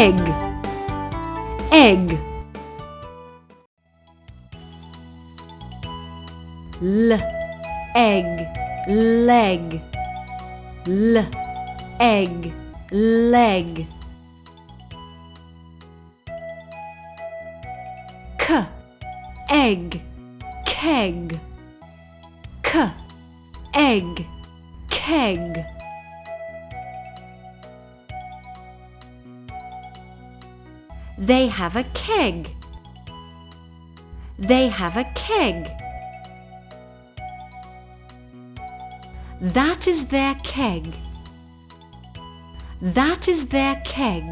egg, egg. L, egg, leg, l, egg, leg. K, egg, keg, k, egg, keg. They have a keg. They have a keg. That is their keg. That is their keg.